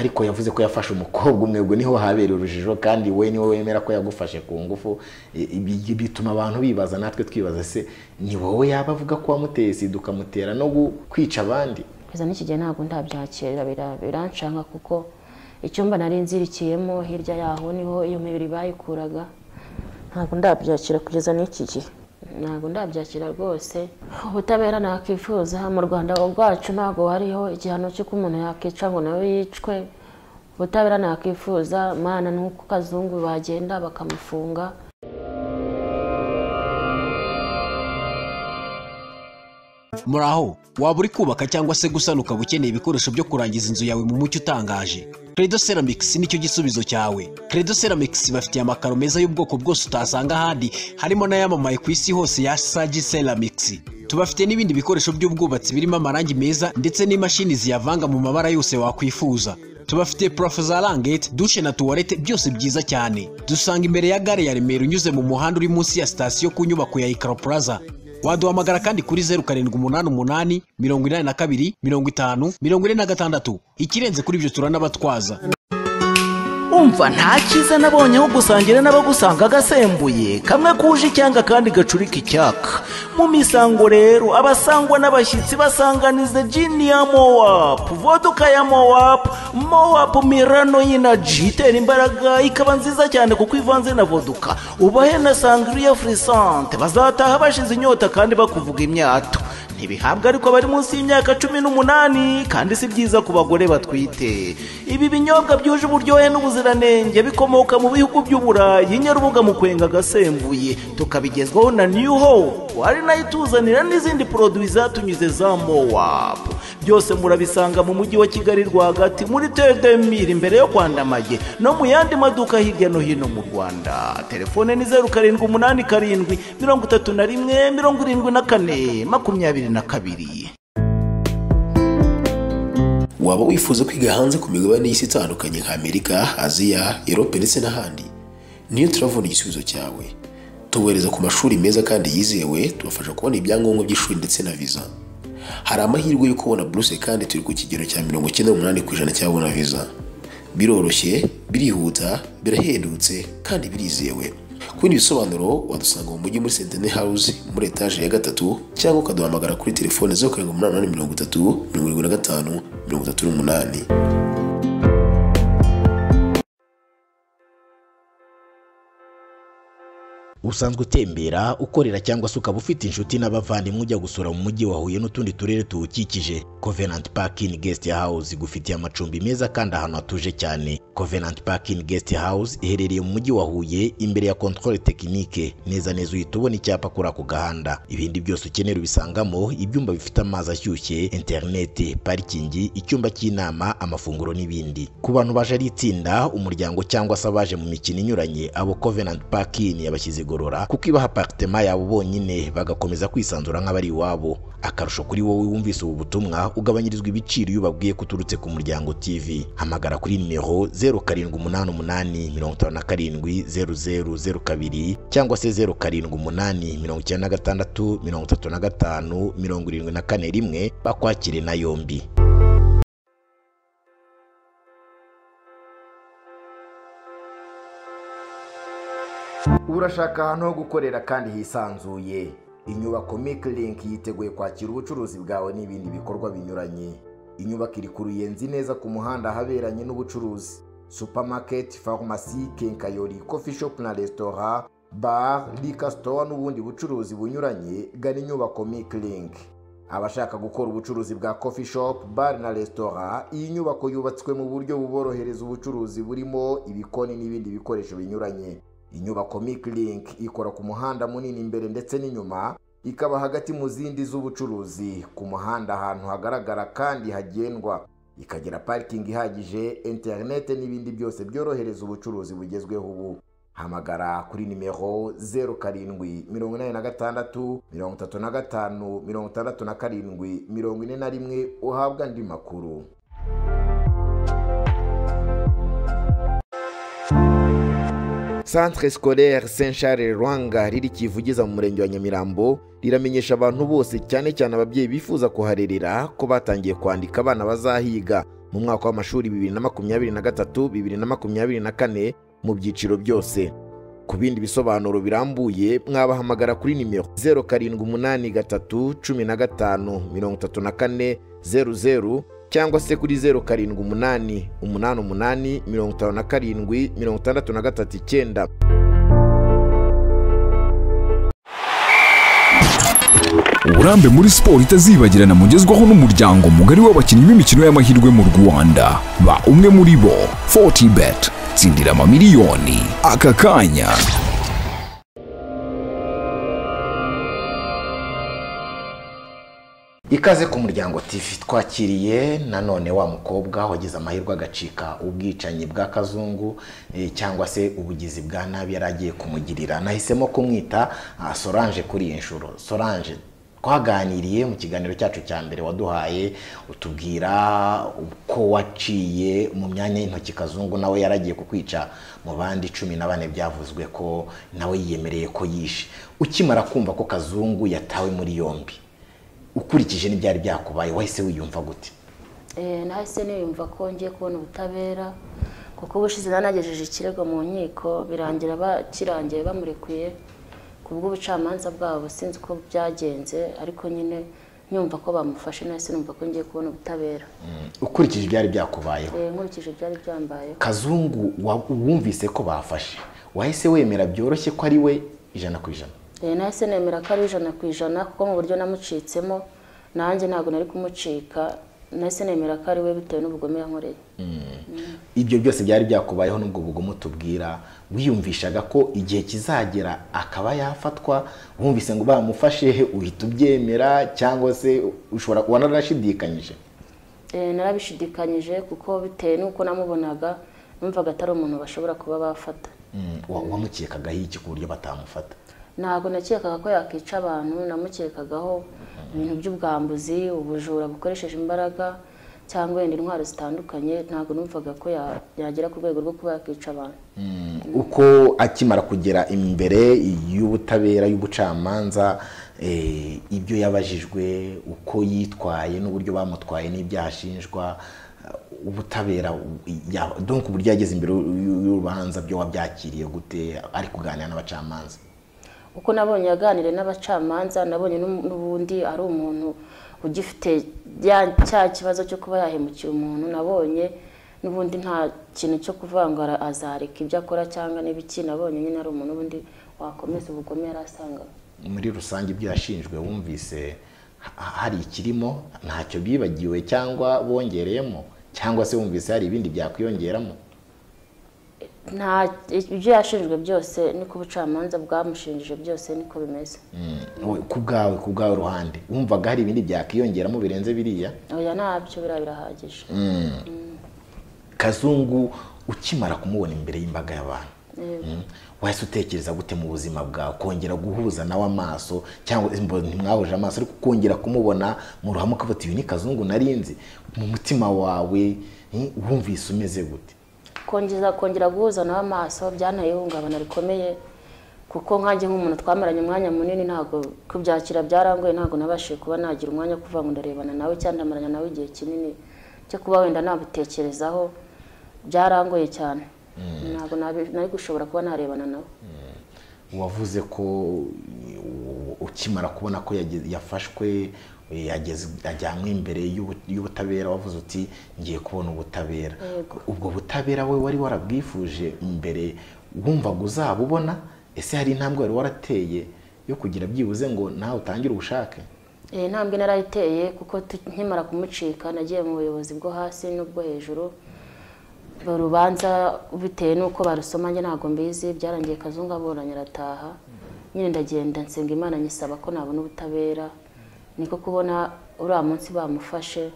ariko yavuze ko yafashe umukobwa umwe, ubwo niho habera urujijo kandi we niwe wemera ko yagufashe ku ngufu. Bituma abantu bibaza, natwe twibaza, se ni wowe yaba avuga ko wamuteye sida ukamutera no kwica abandi? Kugeza n'iki gihe ntabwo ndabyakira, birancanga kuko icyumba nari nzirikiyemo hirya yaho niho iyo mibiri bayikuraga. Ntabwo ndabyakira kugeza n'iki gihe, ntabwo ndabyakira rwose. Ubutabera nakifuza mu Rwanda rwacu ntabwo hariho igihano cyo umuntu yakica ngo nawe yicwe. Ubutabera nakifuza mana nuko kazungu bagenda bakamufunga. Muraho, waba uri kubaka cyangwa se gusana ukaba ukeneye ibikoresho byo kurangiza inzu yawe mu mucyo utangaje? Credo Ceramics nicyo gisubizo cyawe. Credo Ceramics bafitiye amakaro meza y'ubwoko bwose utasanga ahandi, harimo n'ayamamaye ku isi hose ya Sagi Ceramics. Tubafite n'ibindi bikoresho by'ubwubatsi birimo amarangi meza ndetse n'imashini ziyavanga mu mabara yose wakwifuza. Tubafite parafo za rangete, dushe na tuwarete byose byiza cyane. Dusanga imbere ya gare ya Remera unyuze mu muhanda uri munsi ya sitasiyo ku nyubako ya Ikaro Plaza. Waduhamagara kandi kuri 0788 82 50 46. Ikirenze kuri ibyo turanabatwaza. Umva nta cyiza nabonye aho gusangira n'abagusanga gasembuye, kamwe kuje icyanga kandi gacurika icyaka. Mu misango rero abasangwa n'abashyitsi basanganize gin ya Mowapu, vodka ya Mowapu Mirano y'Energy itera imbaraga ikaba nziza cyane kuko ivanze na vodka. Ubahe na sangria frisante, bazataha bashize inyota kandi bakuvuga imyato. Ntibihabwa ariko bari munsi y'imyaka 18 kandi si byiza ku bagore batwite. Ibi binyobwa byuje uburyohe n'ubuziranenge bikomoka mu bihugu by'Uburayi, Nyarubuga mu Kwenga gasembuye, tukabigezwaho na New Hope, ari nayo ituzanira n'izindi produits zatunyuze za Mowapu. Byose murabisanga mu mujyi wa Kigali rwagati muri Tedemire imbere yo Kwandamage no mu yandi maduka hirya no hino mu Rwanda. Telefone ni 0787 31 74 22. Waba wifuza kwiga hanze ku migabane y'isi itandukanye nka Amerika, Aziya, Europe ndetse n'ahandi? Niyo Travel igisubizo cyawe. Tubohereza ku mashuri meza kandi yizewe, tubafasha kubona ibyangombwa by'ishuri ndetse na visa. Hari amahirwe yo kubona buruse kandi turi ku kigero cya 98% cyabona visa. Biroroshye, birihuta, birahendutse kandi birizewe. Kundi bisobanuro wadusanga mu mujyi muri Centenary House muri etage ya 3 cyangwa ukaduhamagara kuri telefone 0783 75 38. Usanzwe utembera, ukorera cyangwa se ukaba ufite inshuti n'abavandimwe ujya gusura mu mujyi wa Huye n'utundi turere tuwukikije, Covenant Park Inn Guest House igufitiye amacumbi meza kandi ahantu hatuje cyane. Covenant Park Inn Guest House iherereye mu mujyi wa Huye imbere ya Controle Technique, neza uhita ubona icyapa kuri ako gahanda. Ibindi byose ukenera ubisangamo: ibyumba bifite amazi ashyushye, internet, parking, icyumba cy'inama, amafunguro n'ibindi. Ku bantu baje ari itsinda, umuryango cyangwa se abaje mu mikino inyuranye, abo Covenant Park Inn yabashyize gorora kuko ibaha apartment yabo bonyine bagakomeza kwisanzura nk'abari iwabo. Akarusho kuri wowe wumvise ubu butumwa, ugabanyirizwa ibiciro iyo babwiye kuturutse ku Muryango TV. Hamagara kuri nimero 0788 cyangwa se 0788 bakwakire na yombi. Urashaka ahantu ho gukorera kandi hisanzuye? Inyubako Miclink yiteguye kwakira ubucuruzi bwawe n'ibindi bikorwa binyuranye. Inyubako iri ku Ruyenzi neza ku muhanda haberanye n'ubucuruzi. Supermarket, pharmacy, kenkayori, coffee shop na restaurant, bar, liquor store n'ubundi bucuruzi bunyuranye, gana inyubako Miclink. Abashaka gukora ubucuruzi bwa coffee shop, bar na restaurant, iyi nyubako yubatswe mu buryo buborohereza ubucuruzi burimo ibikoni n'ibindi bikoresho binyuranye. Inyubako Miclink ikora ku muhanda munini imbere ndetse n'inyuma, ikaba hagati mu zindi z'ubucuruzi ku muhanda ahantu hagaragara kandi hagendwa, ikagira parking ihagije, internet n'ibindi byose byorohereza ubucuruzi bugezweho ubu. Hamagara kuri nimero 0786 35 67 41 uhabwa andi makuru. Centre Scolaire Saint Charles Rwanga riri Kivugiza mu murenge wa Nyamirambo riramenyesha abantu bose cyane cyane ababyeyi bifuza kuharerera ko batangiye kwandika abana bazahiga. mu mwaka w'amashuri 2023-2024 mu byiciro byose. Ku bindi bisobanuro birambuye mwabahamagara kuri nimero 0783153400 cyangwa se kuri 0788855763. Uburambe muri siporo itazibagirana mugezwaho n'umuryango mugari w'abakinnyi b'imikino y'amahirwe mu Rwanda. Ba umwe muri bo, Fortibet, tsindira amamiliyoni aka kanya. Ikaze ku Muryango TV, twakiriye nanone wa mukobwa wagize amahirwe agacika ubwicanyi bwa Kazungu cyangwa se ubugizi bwa nabi yaragiye kumugirira. Nahisemo kumwita Solange kuri iyi nshuro. Solange, twaganiriye mu kiganiro cyacu cya mbere waduhaye utubwira uko waciye mu myanya y'intoki Kazungu nawe yaragiye kukwica mu bandi 14 byavuzwe ko nawe yiyemereye ko yishe. Ukimara kumva ko Kazungu yatawe muri yombi, ukurikije n'ibyari byakubaye, wahise wiyumva gute? Nahise niyumva ko ngiye kubona ubutabera, kuko ubushize nanagejeje ikirego mu nkiko birangira bakirangiye bamurekuye kubw'ubucamanza bwabo. Sinzi uko byagenze, ariko nyine nyumva ko bamufashe, nahise numva ko ngiye kubona ubutabera. Ukurikije ibyari byakubayeho? Nkurikije ibyari byambayeho. Kazungu wumvise ko bafashe, wahise wemera byoroshye ko ari we 100%? Nahise nemera ko ari 100%, kuko mu buryo namucitsemo nanjye ntabwo nari kumucika. Nahise nemera ko ari we bitewe n'ubugome yankoreye. Ibyo byose byari byakubayeho n'ubwo bugome tubwira, wiyumvishaga ko igihe kizagera akaba yafatwa? Wumvise ngo bamufashe uhita ubyemera, cyangwa se ushobora kuba narashidikanyije? Narabishidikanyije, kuko bitewe n'uko namubonaga numvaga atari umuntu bashobora kuba bafata. Wamukekagaho iki ku buryo batamufata? Ntabwo nakekaga ko yakica abantu, namukekagaho ibintu by'ubwambuzi, ubujura bukoresheje imbaraga, cyangwa wenda intwaro zitandukanye. Ntabwo numvaga ko yagera ku rwego rwo kuba yakica abantu. Uko akimara kugera imbere y'ubutabera y'ubucamanza, ibyo yabajijwe, uko yitwaye n'uburyo bamutwaye n'ibyaha ashinjwa, ubutabera donc uburyo yageze imbere y'urubanza, byo wabyakiriye gute ari kuganira n'abacamanza? Uko nabonye yaganire n'abacamanza, nabonye n'ubundi ari umuntu ugifite cya kibazo cyo kuba yahemukira umuntu. Nabonye n'ubundi nta kintu cyo kuvanga azareka ibyo akora cyangwa n'ibiki. Nabonye nyine ari umuntu ubundi wakomeza ubugome yarasanga. Muri rusange ibyo yashinjwe wumvise hari ikirimo, ntacyo bibagiwe cyangwa bongereyemo, cyangwa se wumvise hari ibindi byakwiyongeramo? Nta, ibyo yashinjwe byose niko ubucamanza bwamushinjije byose niko bimeze. Ku bwawe ruhande wumvaga hari ibindi byakiyongeramo birenze biriya? Oya, ntabyo, birahagije. Kazungu ukimara kumubona imbere y'imbaga y'abantu, wahise utekereza gute mu buzima bwawe kongera guhuza nawe amaso, cyangwa ntimwahuje amaso ariko kongera kumubona mu ruhame ukavuga uyu ni Kazungu narinzi? Mu mutima wawe wumvise umeze gute? Kongera guhuza nawe amaso byanteye ihungabana rikomeye, kuko nkanjye nk'umuntu twamaranye umwanya munini, ntabwo kubyakira byarangoye. Ntabwo nabashije kuba nagira umwanya kuva ngo ndarebana nawe cyangwa ndamaranya nawe igihe kinini cyo kuba wenda nabutekerezaho. Byarangoye cyane, ntabwo nari gushobora kuba narebana nawe. Wavuze ko ukimara kubona ko yafashwe ajyanwe imbere y'ubutabera, wavuze uti ngiye kubona ubutabera. Ubwo butabera we wari warabwifuje imbere, wumvaga uzabubona? Ese hari intambwe wari warateye yo kugira byibuze ngo nawe utangire ubushake? Intambwe narayiteye, kuko nkimara kumucika nagiye mu buyobozi bwo hasi n'ubwo hejuru. Urubanza bitewe n'uko barusoma njye ntabwo mbizi, byarangiye Kazungu aburanye arataha. Nyine ndagenda nsenga Imana nyisaba ko nabona ubutabera. Niko kubona uriya munsi bamufashe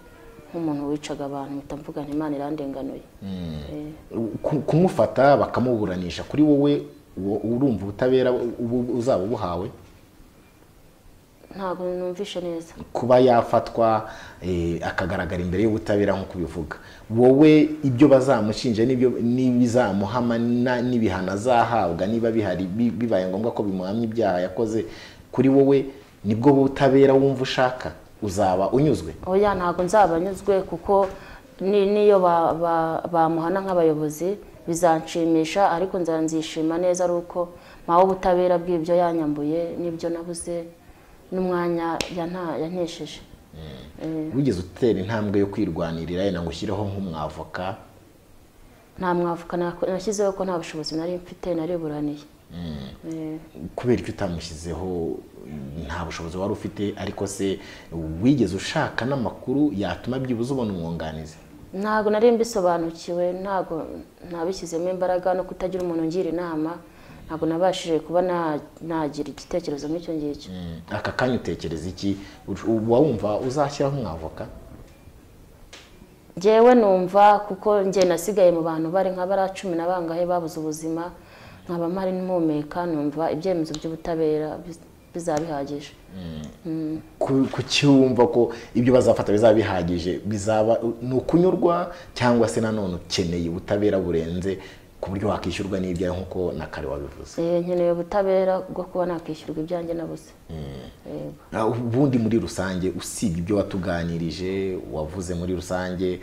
nk'umuntu wicaga abantu, mpita mvuga nti Imana irandenganuye. Kumufata bakamuburanisha, kuri wowe urumva ubutabera uzaba buhawe? Ntabwo numvishe neza. Kuba yafatwa akagaragara imbere y'ubutabera nk'uko bivuga, wowe ibyo bazamushinja n'ibizamuhama n'ibihano azahabwa, niba bihari bibaye ngombwa ko bimuhamya ibyaha yakoze, kuri wowe nibwo butabera wumva ushaka? Uzaba unyuzwe? Oya, ntabwo nzaba nyuzwe, kuko niyo bamuhana nk'abayobozi bizanshimisha, ariko nzishima neza ari uko mpawe ubutabera bw'ibyo yanyambuye n'ibyo nabuze n'umwanya yankesheje. wigeze utera intambwe yo kwirwanirira yenda ngo ushyireho nk'umwavoka? Nta mwavoka nashyizeho ko nta bushobozi nari mfite, nari buraniye. Kubera icyo utamushyizeho nta bushobozi wari ufite, ariko se wigeze ushaka n'amakuru yatuma byibuze ubona umwunganizi? Ntabwo nari mbisobanukiwe, ntabwo nabishyizemo imbaraga no kutagira umuntu ngira inama, ntabwo nabashije kuba nagira igitekerezo nk'icyo ngicyo. Aka kanya utekereza iki? Wumva uzashyiraho umwavoka? Njyewe numva, kuko njye nasigaye mu bantu bari nka bara 10 na bangahe babuze ubuzima, nkaba mpari n'umumeka, numva ibyemezo by'ubutabera bizabihagije. Kuki wumva ko ibyo bazafata bizaba bihagije? Bizaba ni ukunyurwa cyangwa se nanone ukeneye ubutabera burenze ku buryo wakishyurwa n'ibyawe nk'uko na kare wabivuze? Nkeneye ubutabera bwo kuba nakishyurwa ibyanjye nabuze. Ubundi muri rusange, usibye ibyo watuganirije, wavuze muri rusange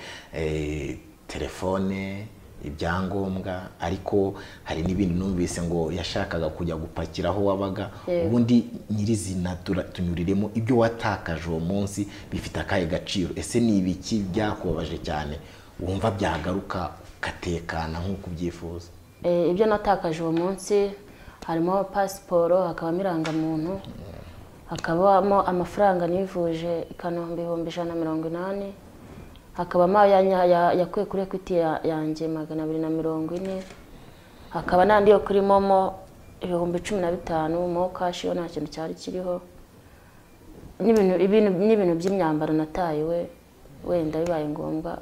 telefone, ibyangombwa, ariko hari n'ibindi numvise ngo yashakaga kujya gupakira aho wabaga. Ubundi nyirizina tunyuriremo ibyo watakaje uwo munsi bifite akahe gaciro? Ese ni ibiki byakubabaje cyane wumva byagaruka ugatekana nk'uko ubyifuza? Ibyo natakaje uwo munsi harimo pasiporo, hakabamo irangamuntu, hakabamo amafaranga nivuje i Kanombe 180, hakabamo yakuye kuri equity yanjye 240, hakaba n'andi yo kuri momo 15,000 mo cash, yo nta kintu cyari kiriho, n'ibintu by'imyambaro natayiwe, wenda bibaye ngombwa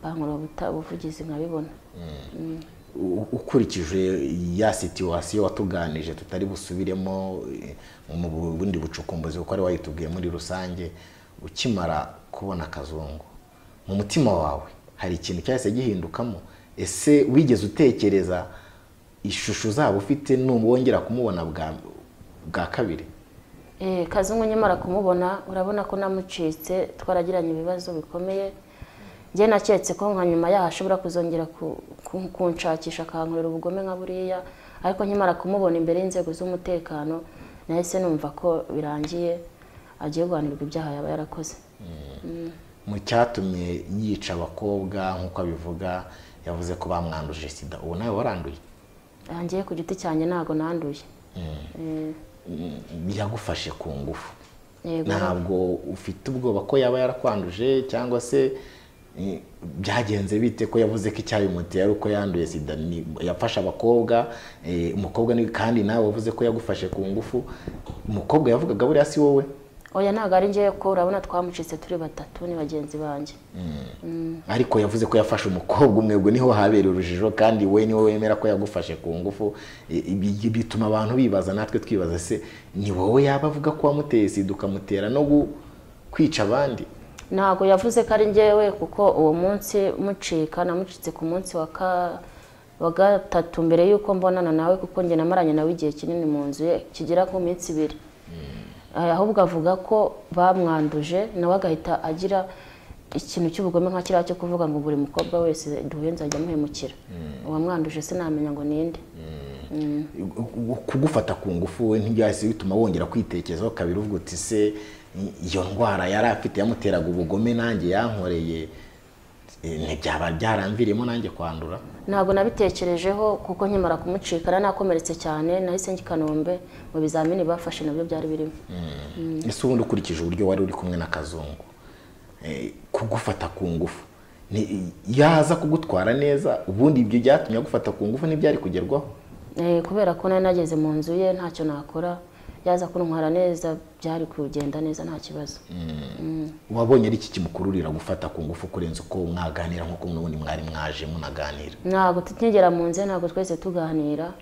bankora ubuvugizi nkabibona. Ukurikije ya situation watuganije tutari busubiremo mu bundi bucukumbuzi uko ari wayitubwiye muri rusange, ukimara kubona Kazungu mu mutima wawe hari ikintu cyahise gihindukamo? Ese wigeze utekereza ishusho uzaba ufite n'ubongera kumubona bwa kabiri? Kazungu nyamara kumubona, urabona ko namucitse, twaragiranye ibibazo bikomeye. Njye naketse ko nka nyuma yahashobora kuzongera kunshakisha akankorera ubugome nka buriya, ariko nkimara kumubona imbere y'inzego z'umutekano nahise numva ko birangiye, agiye guhanirwa ibyaha yaba yarakoze. Mu cyatumye yica abakobwa nk'uko abivuga, yavuze ko bamwanduje sida. Ubu nawe waranduye? Ngiye ku giti cyanjye ntago nanduye. Yagufashe ku ngufu? Ntabwo ufite ubwoba ko yaba yarakwanduje, cyangwa se byagenze bite ko yavuze ko icyabimuteye ari uko yanduye sida? Yafashe abakobwa, umukobwa kandi nawe wavuze ko yagufashe ku ngufu. Umukobwa yavugaga buriya si wowe? Oya, ntago ari njye, ko urabona twamucitse turi batatu, ni bagenzi banjye. Ariko yavuze ko yafashe umukobwa umwe, ubwo niho habereye urujijo, kandi we niwe wemera ko yagufashe ku ngufu. Bituma abantu bibaza, natwe twibaza, se ni wowe yaba avuga ko wamuteye sida ukamutera no kwica abandi? Ntago yavuze ko ari njyewe, kuko uwo munsi mucika namucitse ku munsi wa gatatu mbere yuko mbonana nawe, kuko njye namaranye nawe igihe kinini mu nzu ye kigera ku minsi 2. Ahubwo avuga ko bamwanduje, nawe agahita agira ikintu cy'ubugome nka kiriya cyo kuvuga ngo buri mukobwa wese duhuye nzajya muhemukira. Uwamwanduje se namenya ngo ninde. Kugufata ku ngufu we ntibyahise bituma wongera kwitekerezaho kabiri, uvuga uti se iyo ndwara yari afite yamuteraga ubugome nanjye yankoreye, ntibyaba byaramviriyemo nanjye kwandura? Ntabwo nabitekerejeho, kuko nkimara kumucikana nakomeretse cyane, nahise njya i Kanombe mu bizamini bafashe nabyo byari birimo. Ese ubundi ukurikije uburyo wari uri kumwe na Kazungu, kugufata ku ngufu yaza kugutwara neza, ubundi ibyo byatumye agufata ku ngufu ntibyari kugerwaho? Kubera ko nari nageze mu nzu ye ntacyo nakora, yaza kuntwara neza byari kugenda neza nta kibazo. Wabonye ari iki kimukururira gufata ku ngufu kurenza uko mwaganira nk'uko n'ubundi mwari mwaje munaganira? Ntabwo tutigera mu nzu, ntabwo twese tuganira,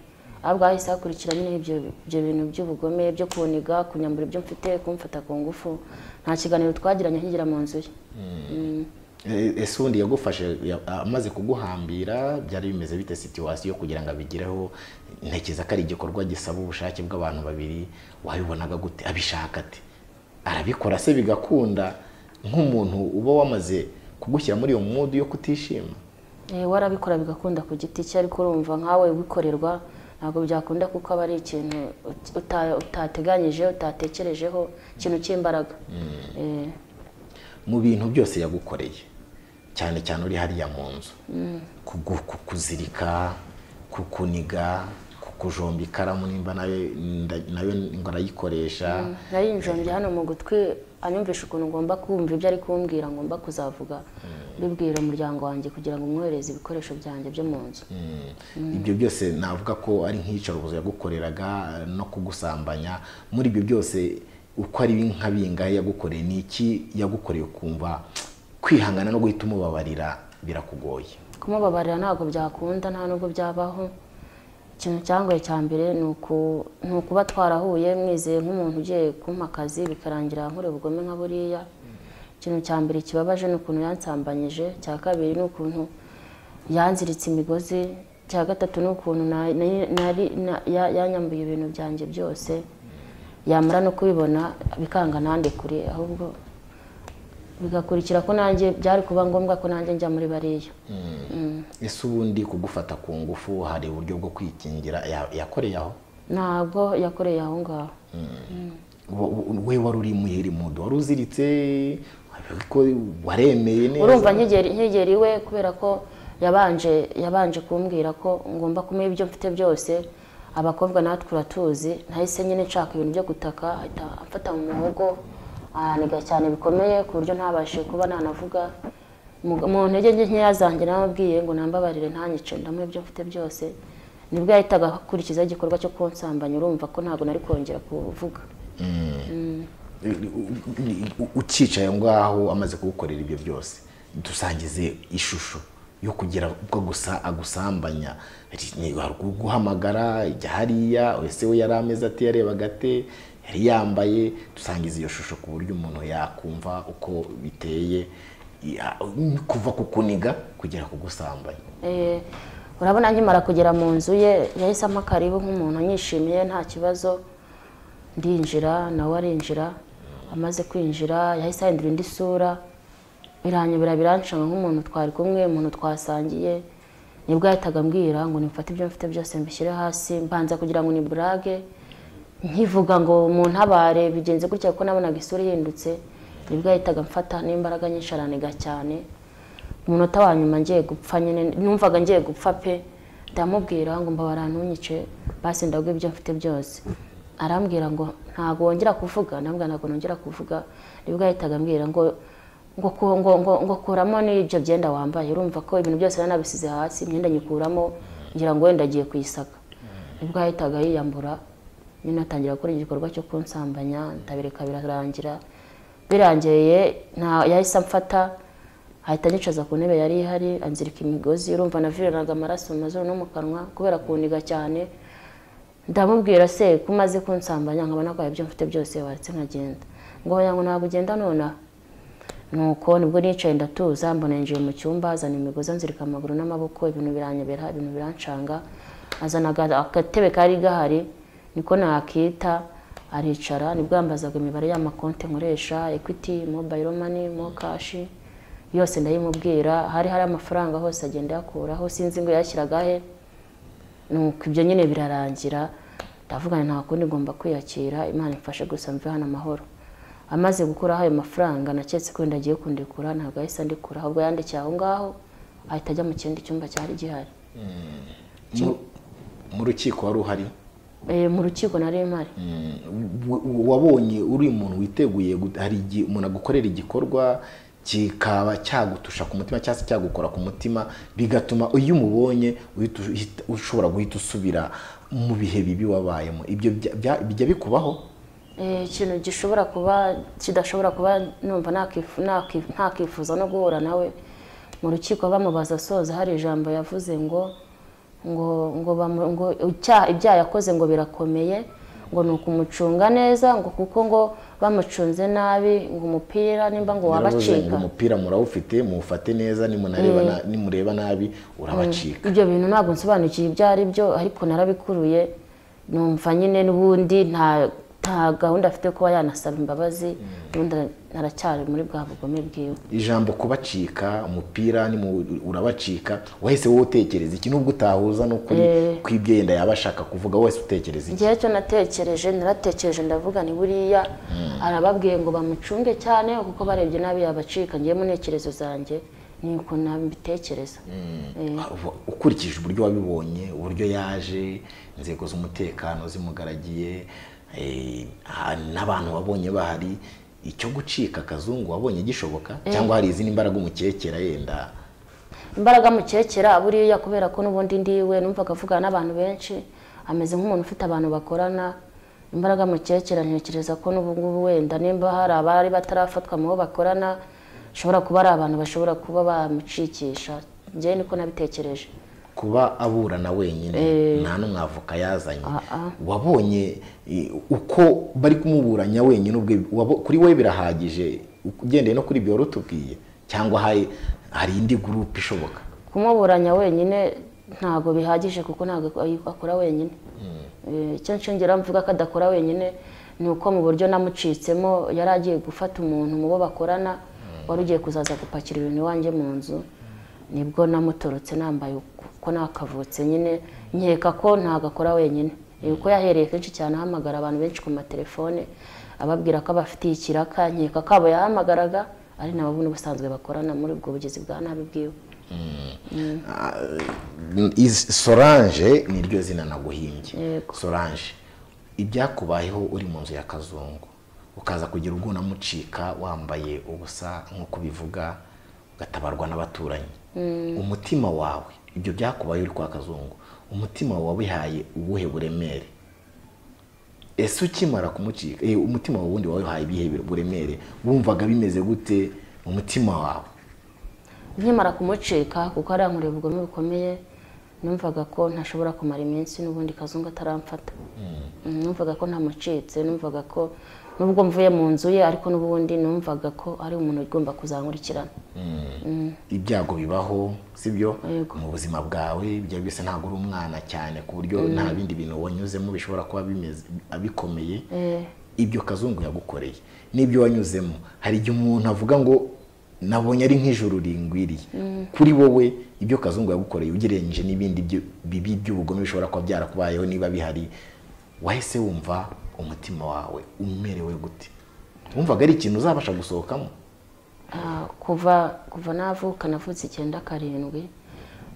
ahubwo ahise hakurikira nyine ibyo bintu by'ubugome byo kuniga, kunyambura ibyo mfite, kumfata ku ngufu. Nta kiganiro twagiranye nkigera mu nzu ye. Ese ubundi yagufashe amaze kuguhambira, byari bimeze bite situation kugira ngo abigireho? Ntekereza ko ari igikorwa gisaba ubushake bw'abantu babiri. Wabibonaga gute? Abishaka ate? Arabikora se bigakunda nk'umuntu uba wamaze kugushyira muri iyo mood yo kutishima? Warabikora bigakunda ku giti cye, ariko urumva nkawe wikorerwa ntabwo byakunda kuko aba ari ikintu utateganyije, utatekerejeho, ikintu cy'imbaraga. Mu bintu byose yagukoreye cyane cyane uri hariya mu nzu, kukuzirika, kukuniga, kukujomba ikaramu nimba nayo ngo arayikoresha. Nayinjombye hano mu gutwi, anyumvisha ukuntu ngomba kumva ibyo ari kumbwira, ngomba kuzavuga bibwira umuryango wanjye kugira ngo umwohereze ibikoresho byanjye byo mu nzu. Ibyo byose navuga ko ari nk'iyicarubozo yagukoreraga no kugusambanya. Muri ibyo byose uko ari nka bingahe yagukoreye, ni iki yagukoreye ukumva kwihangana no guhita umubabarira birakugoye? Kumubabarira ntabwo byakunda, nta nubwo byabaho. Ikintu cyangoye cya mbere ni ukuba twarahuye mwizeye nk'umuntu ugiye kumpa akazi bikarangira nkore ubugome nka buriya. Ikintu cya mbere kibabaje ni ukuntu yansambanyije, cya kabiri ni ukuntu yanziritse imigozi, cya gatatu ni ukuntu yanyambuye ibintu byanjye byose, yamara no kubibona bikanga nande kure, ahubwo bigakurikira ko nanjye byari kuba ngombwa ko nanjye njya muri bariya. Ese ubundi kugufata ku ngufu hari uburyo bwo kwikingira yakoreye aho? Ntabwo yakoreye aho ngaho. We wari uri muheri mudu, wari uziritse ko waremeye neza? Urumva nkigera iwe kubera ko yabanje kumbwira ko ngomba kumuha ibyo mfite byose. Abakobwa natwe uratuzi, ntahise nyine nshaka ibintu byo gutaka, ahita amfata mu muhogo aniga cyane bikomeye ku buryo ntabashe kuba nanavuga. Mu ntege nkeya zanjye namubwiye ngo nambabarire ntanyice, ndamuha ibyo mfite byose. Nibwo yahitaga akurikiza igikorwa cyo kunsambanya. Urumva ko ntabwo nari kongera kuvuga. Ucicaye ngaho amaze kugukorera ibyo byose, dusangize ishusho yo kugira ubwo gusa agusambanya. Guhamagara ijya hariya, ese we yari ameze ati, yarebaga ate, yari yambaye? Dusangize iyo shusho ku buryo umuntu yakumva uko biteye kuva kukuniga kugera kugusambanya. Urabona nkimara kugera mu nzu ye yahise ampa karibu nk'umuntu anyishimiye nta kibazo. Ndinjira nawe arinjira, amaze kwinjira yahise ahindura indi sura, biranyobera biranshanga nk'umuntu twari kumwe, umuntu twasangiye. Nibwo yahitaga ambwira ngo nimfate ibyo mfite byose mbishyire hasi, mbanza kugira ngo ni burage, nkivuga ngo umuntu abare bigenze gutya kuko nabonaga isura ihindutse. Nibwo yahitaga mfata n'imbaraga nyinshi araniga cyane. Umunota wa nyuma ngiye gupfa nyine, numvaga ngiye gupfa pe, ndamubwira ngo mbabara ntunyice basi ndagwe ibyo mfite byose. Arambwira ngo ntago wongera kuvuga, nambwa ntago nongera kuvuga. Nibwo yahitaga ambwira ngo kuramo n'ibyo byenda wambaye. Urumva ko ibintu byose nanabisize hasi, imyenda nyikuramo ngira ngo wenda agiye kuyisaka. Nibwo yahitaga yiyambura, nyine atangira gukora igikorwa cyo kunsambanya, ndabireka birarangira. Birangiye yahise amfata, ahita anyicaza ku ntebe yari ihari, anzirika imigozi. Urumva naviranaga amaraso mu mazuru no mu kanwa kubera kuniga cyane. Ndamubwira se kumaze kunsambanya nkaba nakwaye ibyo mfite byose waretse nkagenda. Ngo yango ntabwo ugenda nona. Nuko nibwo nicaye ndatuza, mbona njiye mu cyumba, azana imigozi anzirika amaguru n'amaboko, ibintu biranyobera, ibintu birancanga. Azana agatebe kari gahari niko nakita, aricara. Nibwo yambazaga imibare y'amakonti nkoresha, Equity, Mobile Money, Mocash, yose ndayimubwira. Hari amafaranga hose agenda yakuraho, sinzi ngo yashyiragahe. Nuko ibyo nyine birarangira, ndavugana nta kundi ngomba kwiyakira, Imana imfashe gusa mve hano amahoro. Amaze gukuraho ayo mafaranga naketse ko ndagiye kundikura, ntabwo yahise andikura, ahubwo yandikiye aho ngaho ahita ajya mu kindi cyumba cyari gihari. Mu rukiko wari uhari? Mu rukiko nari mpari. Wabonye uri umuntu witeguye, hari umuntu agukorera igikorwa kikaba cyagutusha ku mutima cyangwa se cyagukora ku mutima, bigatuma iyo umubonye ushobora guhita usubira mu bihe bibi wabayemo? Ibyo bijya bikubaho? Ikintu gishobora kuba kidashobora kuba numva ntakifuza no guhura nawe. Mu rukiko bamubaza soza, hari ijambo yavuze ngo ibyaha yakoze ngo birakomeye, ngo nukumucunga neza, ngo kuko ngo bamucunze nabi, ngo umupira nimba ngo wabacika. Umupira murawufite, muwufate neza, nimureba nabi urabacika. Ibyo bintu ntabwo nsobanukiye ibyo ari byo, ariko narabikuruye numva nyine n'ubundi nta gahunda afite kuba yanasaba imbabazi ubundi naracyari muri bwa bugome bwiwe. ijambo kubacika umupira urabacika wahise wowe utekereza iki nubwo utahuza no kuri kwibyo yenda yabashaka kuvuga wese utekereza iki? Ngiye cyo naratekereje ndavuga ni buriya arababwiye ngo bamucunge cyane kuko barebye nabi yabacika. Ngiye mu ntekerezo zanjye niko nabitekereza. Ukurikije uburyo wabibonye uburyo yaje inzego z'umutekano zimugaragiye n'abantu wabonye bahari icyo gucika Kazungu wabonye gishoboka cyangwa hari izindi imbaraga umukekera yenda? Imbaraga mukekera buriya kubera ko n'ubundi ndiwe numvaga avugana n'abantu benshi ameze nk'umuntu ufite abantu bakorana. Imbaraga mukekera ntekereza ko n'ubu wenda nimba hari abari batarafatwa mu bo bakorana shobora kuba ari abantu bashobora kuba bamucikisha. Ngiye niko nabitekereje. Kuba aburana wenyine nta n'umwavoka yazanye wabonye uko bari kumuburanya wenyine ubwe kuri we birahagije ugendeye no kuri ibyo rutubwiye cyangwa hari indi group ishoboka? Kumuburanya wenyine ntago bihagije kuko ntago akora wenyine. Icyo nshingera mvuga ko adakora wenyine ni uko mu buryo namucitsemo yari agiye gufata umuntu mu bo bakorana wari ugiye kuzaza gupakira ibintu iwanjye mu nzu, nibwo namutorotse nambaye uko nakavutse nyine nkeka ko ntago akora wenyine. Uko yahereye kenshi cyane ahamagara abantu benshi ku matelefone ababwira ko abafitiye ikiraka, nkeka ko abo yahamagaraga ari nabo n'ubusanzwe bakorana muri ubwo bugizi bwa nabi bwiwe. Solange niryo zina naguhimbye. Solange, ibyakubayeho uri mu nzu ya Kazungu ukaza kugira ubwo namucika wambaye ubusa nk'uko bivuga ugatabarwa n'abaturanyi, umutima wawe ibyo byakubaye uri kwa Kazungu umutima wawe wabihaye ubuhe buremere? Ese ukimara kumucika umutima wawe wundi wabihaye ibihe buremere? Wumvaga bimeze gute umutima wawe? Nkimara kumucika kuko ari ankuriye ubugome bukomeye numvaga ko ntashobora kumara iminsi n'ubundi Kazungu ataramfata. Numvaga ko ntamucitse, numvaga ko nubwo mvuye mu nzu ye ariko n'ubundi numvaga ko ari umuntu ugomba kuzankurikirana. Ibyago bibaho sibyo mu buzima bwawe bijya bise ntago uri umwana cyane ku buryo nta bindi bintu wanyuzemo bishobora kuba bimeze abikomeye. Ibyo Kazungu yagukoreye nibyo wanyuzemo, hari igihe umuntu avuga ngo nabonye ari nk'ijuru ringwiriye. Kuri wowe ibyo Kazungu yagukoreye ugereranije n'ibindi bibi by'ubugome bishobora kuba byarakubayeho niba bihari, wahise wumva umutima wawe umerewe gute? Wumvaga ari ikintu uzabasha gusohokamo? Kuva navuka navutse 97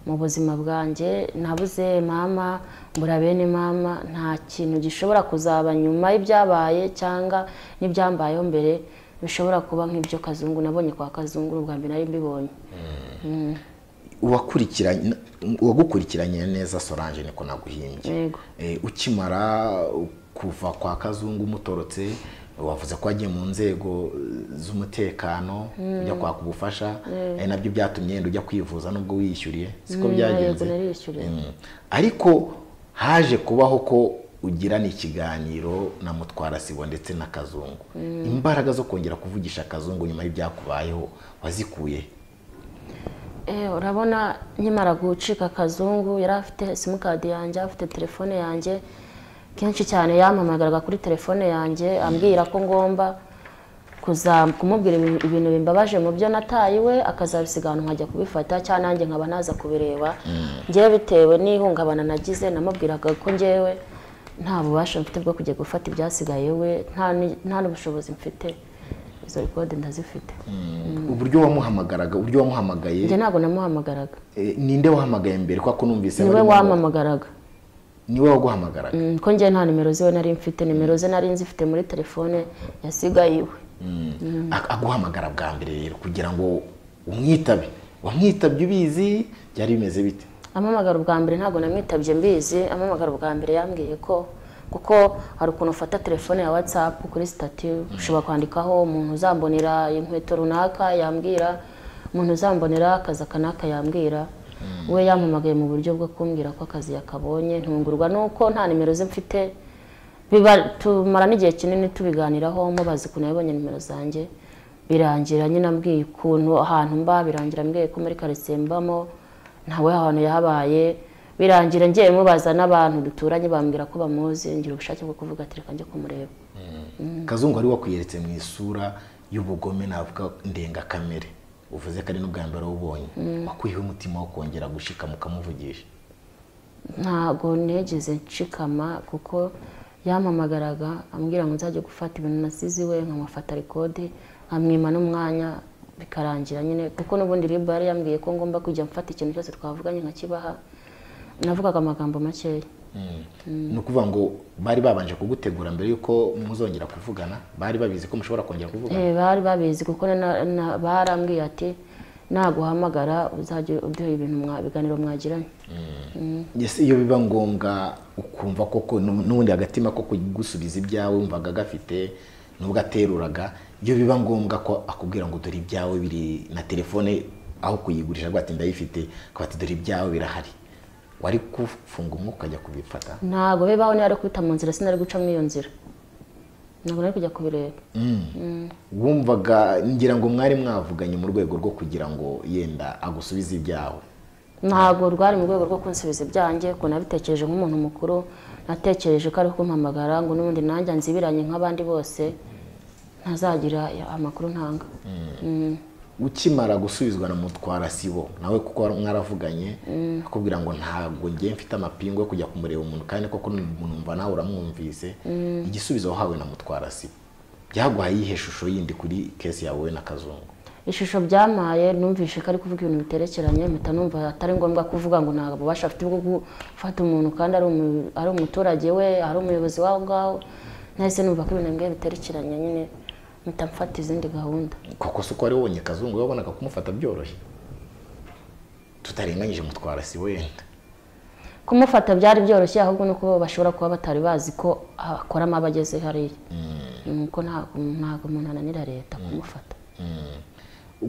mu buzima bwanjye nabuze mama mbura bene mama, nta kintu gishobora kuzaba nyuma y'ibyabaye cyangwa n'ibyambayeho mbere bishobora kuba nk'ibyo Kazungu nabonye kwa Kazungu ubwa mbere nari mbibonye. Wagukurikiranye neza Solange niko naguhimbye. Ukimara kuva kwa Kazungu umutorotse wavuze ko agiye mu nzego z'umutekano ujya kwaka ubufasha, nabyo byatumye yenda ujya kwivuza nubwo wiyishyuriye siko byagenze? Ariko haje kubaho ko ugirana ikiganiro na Mutwara Sibo ndetse na Kazungu. Imbaraga zo kongera kuvugisha Kazungu nyuma y'ibyakubayeho wazikuye? Urabona nkimara gucika Kazungu yari afite simukadi yanjye, afite telefone yanjye, kenshi cyane yampamagaraga kuri telefone yanjye ambwira ko ngomba kumubwira ibintu bimbabaje mu byo natayiwe akazabisigana nkajya kubifata cyane nanjye nkaba naza kubireba. Ngiye bitewe n'ihungabana nagize namubwiraga ko ngewe nta bubasha mfite bwo kujya gufata ibyasigaye we, nta n'ubushobozi mfite. Izo record ndazifite. Uburyo wamuhamagaraga, uburyo wamuhamagaye? Nge ntago namuhamagaraga. Ninde wahamagaye mbere kwa numvise niwe wampamagaraga? Niwe waguhamagaraga? Ko nge nta nimero ziwe nari mfite, nimero ze nari nzifite muri telefone yasigaye iwe. Aguhamagara bwa mbere rero kugira ngo umwitabe, wamwitabye ubizi byari bimeze bite? Amamagara bwa mbere ntago namwitabye mbizi. Amamagara bwa mbere yambwiye ko kuko hari ukuntu ufata telefone ya WhatsApp kuri statut ushobora kwandikaho umuntu uzambonera inkweto runaka yambwira, umuntu uzambonera akazi kanaka yambwira. We yampamagaye mu buryo bwo kumbwira ko akazi yakabonye, ntungurwa nuko nta nimero ze mfite. Tumara n'igihe kinini tubiganiraho mubazi ukuntu yabonye nimero zanjye, birangira nyine ambwiye ukuntu ahantu mba, birangira ambwiye ko muri quartier mbamo ntawe ahantu yahabaye, birangira ngiye mubaza n'abantu duturanye bambwira ko bamuzi, ngira ubushake bwo kuvuga ati reka njye kumureba. Kazungu ari wakwiyeretse mu isura y'ubugome navuga ndengakamere, uvuze ko ari n'ubwa mbere ubonye, wakuyeho umutima wo kongera gushikama ukamuvugisha? ntago negeze nshikama kuko yampamagaraga ambwira ngo nzajye gufata ibintu nasize iwe nkamufata rekode amwima n'umwanya bikarangira nyine, kuko n'ubundi ribu yari yambwiye ko ngomba kujya mfata ikintu cyose twavuganye nkakibaha. Navugaga amagambo makeya. Ni ukuvuga ngo bari babanje kugutegura mbere yuko muzongera kuvugana? Bari babizi ko mushobora kongera kuvugana? Bari babizi kuko barambwiye ati naguhamagara uzajye uduha ibintu biganiro mwagiranye. Yes, iyo biba ngombwa ukumva koko n'ubundi agatima ko kugusubiza ibyawe wumvaga gafite nubwo ateruraga, iyo biba ngombwa ko akubwira ngo dore ibyawe biri na telefone aho kuyigurisha rwati ndayifite kwati dore ibyawe birahari, wari kufunga umwuka ukajya kubifata? Ntago bibaho, ni ari kwita mu nzira, sinari guca mu iyo nzira, ntabwo nari kujya kubireba. Wumvaga ngira ngo mwari mwavuganye mu rwego rwo kugira ngo yenda agusubize ibyawe? Ntago rwari mu rwego rwo kunsubiza ibyanjye, ko nabitekereje nk'umuntu mukuru, natekereje ko ari kumpamagara ngo n'ubundi nanjye nzibiranye nk'abandi bose ntazagira amakuru ntanga. Ukimara gusubizwa na Mutwara Sibo nawe kuko mwaravuganye akubwira ngo ntago ngiye mfite amapingo yo kujya kumureba umuntu kandi koko numva nawe uramwumvise, igisubizo wahawe na Mutwara Sibo byaguhaye ihe shusho yindi kuri case yawe na Kazungu? Ishusho byamaye numvishe ko ari kuvuga ibintu biterekeranye, mpita numva atari ngombwa kuvuga ngo ntabwo bubasha afite bwo gufata umuntu kandi ari umuturage we, ari umuyobozi waho ngaho. Nahise numva ko ibintu ngiye biterekeranye nyine mpita mfata izindi gahunda. Koko se uko ari wonye Kazungu wabonaga kumufata byoroshye tutarenganyije Mutwara Sibo wenda? Kumufata byari byoroshye, ahubwo nuko bashobora kuba batari bazi ko akoramo abageze hariya. Nuko ntabwo umuntu ananira leta kumufata.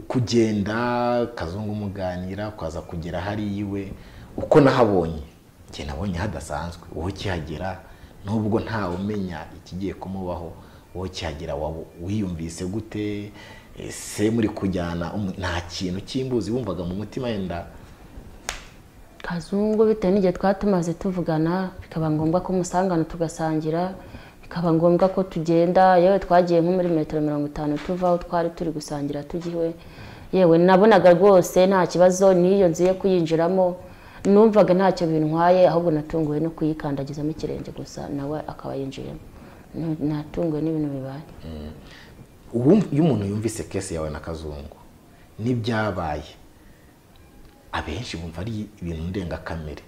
Kugenda Kazungu muganira ukaza kugera hari iwe, uko nahabonye njye nabonye hadasanzwe. Uwo kihagera nubwo ntawe umenya ikigiye kumubaho, uwo kihagera wiyumvise gute? Se muri kujyana nta kintu cy'imbuzi wumvaga mu mutima yenda? Kazungu bitewe n'igihe twatumaze tuvugana, bikaba ngombwa ko musangana tugasangira, bikaba ngombwa ko tugenda, yewe twagiye nko muri metero 50 tuvaho twari turi gusangira tugiwe. Yewe nabonaga rwose nta kibazo, niyo nziye kuyinjiramo numvaga ntacyo bintwaye, ahubwo natunguwe no kuyikandagizamo ikirenge gusa nawe akaba yinjiyemo. Natunguwe n'ibintu bibaye. Iyo umuntu yumvise case yawe na Kazungu n'ibyabaye, abenshi bumva ari ibintu ndengakamere,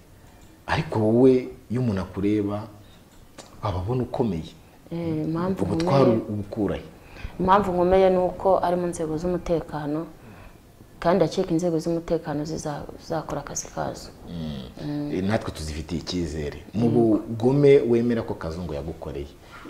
ariko wowe iyo umuntu akureba ababona ukomeye. Impamvu nkomeye nuko ari mu nzego z'umutekano, kandi akeka inzego z'umutekano zizakora akazi kazo. Natwe tuzifitiye icyizere. Mu bugome wemera ko Kazungu yagukoreye,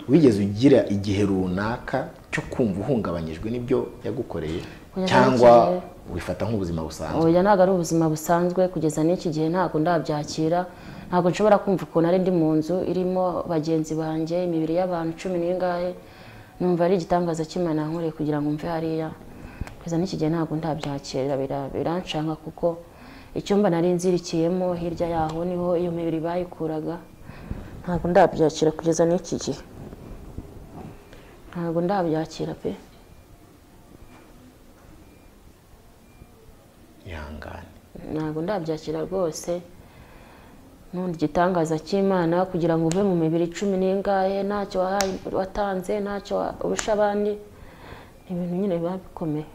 wigeze ugira igihe runaka cyo kumva uhungabanyijwe n'ibyo yagukoreye cyangwa wifata nk'ubuzima busanzwe? Oya, ntabwo ari ubuzima busanzwe. Kugeza n'iki gihe ntabwo ndabyakira, ntabwo nshobora kumva ukuntu ari ndi mu nzu irimo bagenzi banjye, imibiri y'abantu 10 n'ingahe, numva ari igitangaza cy'Imana yankoreye kugira ngo mve hariya. Kugeza n'iki gihe ntabwo ndabyakira, biranshanga kuko icyumba nari nzirikiyemo hirya yaho niho iyo mibiri bayikuraga. Ntabwo ndabyakira kugeza n'iki gihe, ntabwo ndabyakira pe. Ihangane. Ntabwo ndabyakira rwose. Nundi gitangaza cy'Imana kugira ngo uve mu mibiri 10 n'ingahe, ntacyo watanze, ntacyo urusha abandi, ibintu nyine biba bikomeye.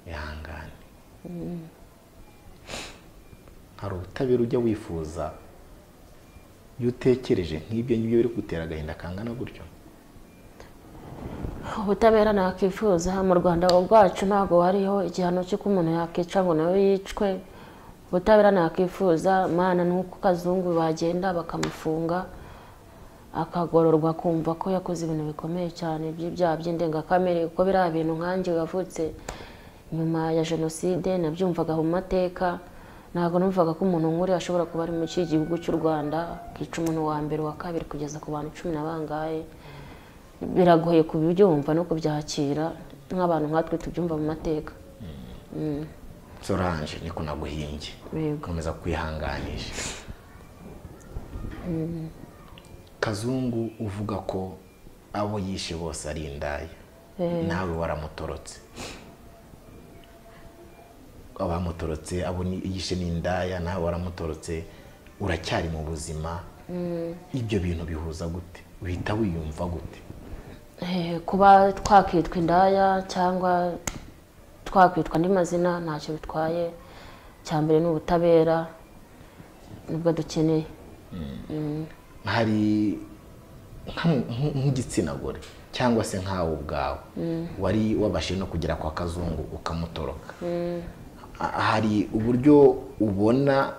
Ihangane. Hari ubutabera ujya wifuza iyo utekereje nk'ibyo ngibyo biri gutera agahinda kangana gutyo? Ubutabera nakifuza mu Rwanda rwacu ntabwo hariho igihano cyo ko umuntu yakica ngo nawe yicwe. Ubutabera nakifuza Mana nuko Kazungu bagenda bakamufunga akagororwa, kumva ko yakoze ibintu bikomeye cyane by'ibyaha by'indengakamere, kuko biriya bintu nkanjye wavutse nyuma ya jenoside nabyumvaga mu mateka. Ntabwo numvaga ko umuntu nk'uri ashobora kuba ari mu gihugu cy'u Rwanda kica umuntu wa mbere wa kabiri kugeza ku bantu 10 n'abangahe. Biragoye kubyumva no kubyakira nk'abantu nkatwe tubyumva mu mateka. Solange niko naguhimbye, komeza kwihanganisha. Kazungu uvuga ko abo yishe bose ari indaya, nawe waramutorotse. Abamutorotse abo yishe ni indaya, nawe waramutorotse, uracyari mu buzima. Ibyo bintu bihuza gute? Uhita wiyumva gute? Kuba twakitwa indaya cyangwa twakwitwa andi mazina ntacyo bitwaye. Cyambere ni ubutabera nibwo dukeneye. Hari nk'igitsina gore cyangwa se nkawe ubwawe wari wabashije no kugera kwa Kazungu ukamutoroka, hari uburyo ubona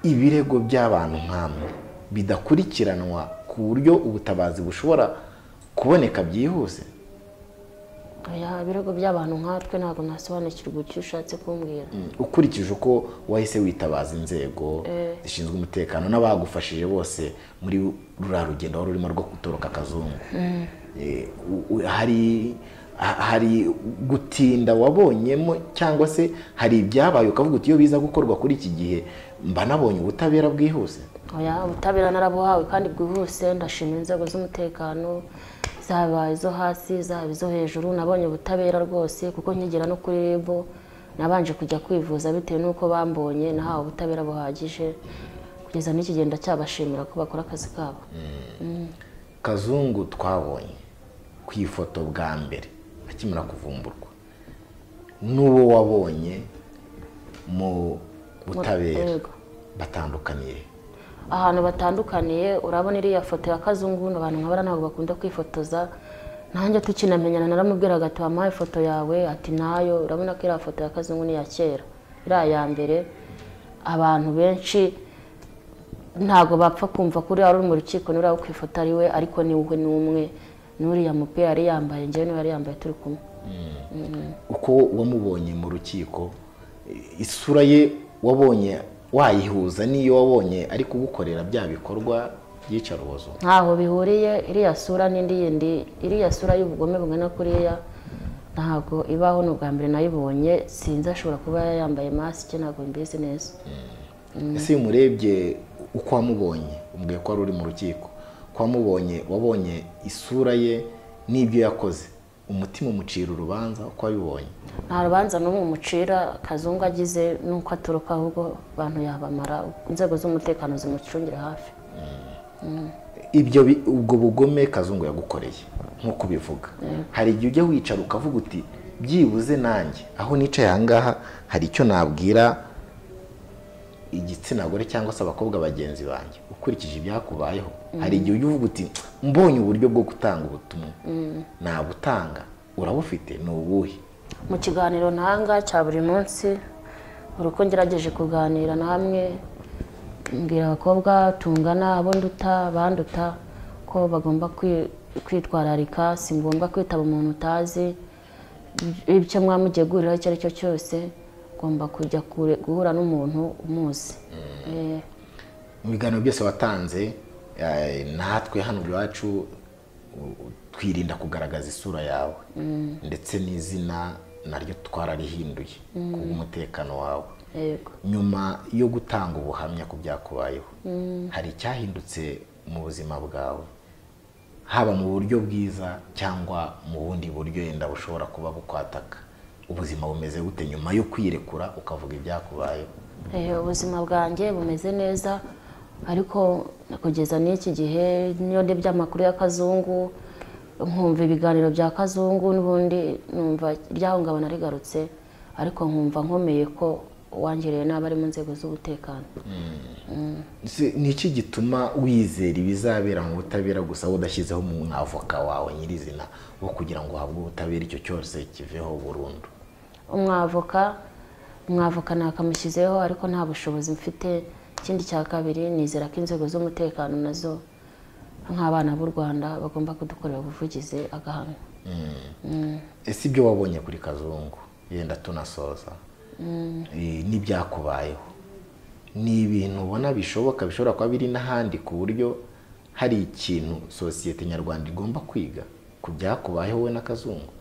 ibirego by'abantu nk'amwe bidakurikiranwa ku buryo ubutabazi bushobora kuboneka byihuse? Ibirego by'abantu nkatwe ntabwo nasobanukirwa icyo ushatse kumbwira. Ukurikije uko wahise witabaza inzego zishinzwe umutekano n'abagufashije bose muri ruriya rugendo wari urimo rwo gutoroka Kazungu, hari gutinda wabonyemo cyangwa se hari ibyabaye ukavuga uti iyo biza gukorwa kuri iki gihe mba nabonye ubutabera bwihuse? Ubutabera narabuhawe kandi bwihuse. Ndashimira inzego z'umutekano, zaba izo hasi zaba izo hejuru. Nabonye ubutabera rwose kuko nkigera no kuri RIB nabanje kujya kwivuza bitewe n'uko bambonye, nahawe ubutabera buhagije. Kugeza n'iki gihe ndacyabashimira ko bakora akazi kabo. Kazungu twabonye ku ifoto bwa mbere akimara kuvumburwa n'uwo wabonye mu butabera batandukaniye? Ahantu batandukaniye, urabona iriya foto ya Kazungu abantu nkabara ntabwo bakunda kwifotoza. Nanjye tukinamenyana naramubwiraga ati wampaye ifoto yawe, ati nayo. Urabona ko iriya foto ya Kazungu ni ya kera, iriya ya mbere. Abantu benshi ntabwo bapfa kumva kuri ari mu rukiko n'uriya ku ifoto ari we, ariko ni we n'umwe n'uriya mupira yari yambaye, njyewe niwe yari yambaye turi kumwe. Uko wamubonye mu rukiko, isura ye wabonye wayihuza n'iyo wabonye ari kugukorera bya bikorwa by'icarubozo? Ntaho bihuriye. Iriya sura n'indi yindi, iriya sura y'ubugome bungana kuriya ntabwo ibaho. N'ubwa mbere nayibonye, sinzi ashobora kuba yambaye masike, ntabwo mbizi neza. Ese murebye uko wamubonye, umbwiye ko ari uri mu rukiko, ko wamubonye wabonye isura ye n'ibyo yakoze, umutima umucira urubanza uko wabibonye? Nta rubanza n'umwe umucira. Kazungu agize nuko atoroka, ahubwo abantu yabamara, inzego z'umutekano zimucungira hafi. Ubwo bugome Kazungu yagukoreye nk'uko ubivuga, hari igihe ujya wicara ukavuga uti byibuze nanjye aho nicaye aha ngaha hari icyo nabwira igitsina gore cyangwa se abakobwa bagenzi banjye ukurikije ibyakubayeho? Hari igihe ujya uvuga uti mbonye uburyo bwo gutanga ubutumwa nabutanga, urabufite? Ni ubuhe? Mu kiganiro ntanga cya buri munsi, uruko ngerageje kuganira namwe, mbwira abakobwa tungana, abo nduta banduta, ko bagomba kwitwararika. Si ngombwa kwitaba umuntu utazi. Ibyo mwamugiye guhuriraho icyo ari cyo cyose, ugomba kujya guhura n'umuntu umuzi. Mu biganiro byose watanze, natwe hano iwacu twirinda kugaragaza isura yawe, ndetse n'izina naryo twararihinduye kubw'umutekano wawe. Nyuma yo gutanga ubuhamya ku byakubayeho, hari icyahindutse mu buzima bwawe, haba mu buryo bwiza cyangwa mu bundi buryo yenda bushobora kuba bukwataka? Ubuzima bumeze gute nyuma yo kwirekura ukavuga ibyakubayeho? Ubuzima bwanjye bumeze neza, ariko kugeza n'iki gihe niyo ndebye amakuru ya Kazungu, nkumva ibiganiro bya Kazungu, n'ubundi numva iryahungabana rigarutse, ariko nkumva nkomeye ko wangiriye nabi ari mu nzego z'umutekano. Ni iki gituma wizera ibizabera mu butabera gusa udashyizeho umwavoka wawe nyirizina wo kugira ngo uhabwe ubutabera icyo cyose kiveho burundu? Umwavoka nakamushyizeho, ariko nta bushobozi mfite. Ikindi cya kabiri, nizera ko inzego z'umutekano nazo nk'abana b'u Rwanda bagomba kudukorera ubuvugizi agahamya. Ese ibyo wabonye kuri Kazungu, yenda tunasoza, n'ibyakubayeho, ni ibintu ubona bishoboka, bishobora kuba biri n'ahandi, ku buryo hari ikintu sosiyete nyarwanda igomba kwiga ku byakubayeho we na Kazungu?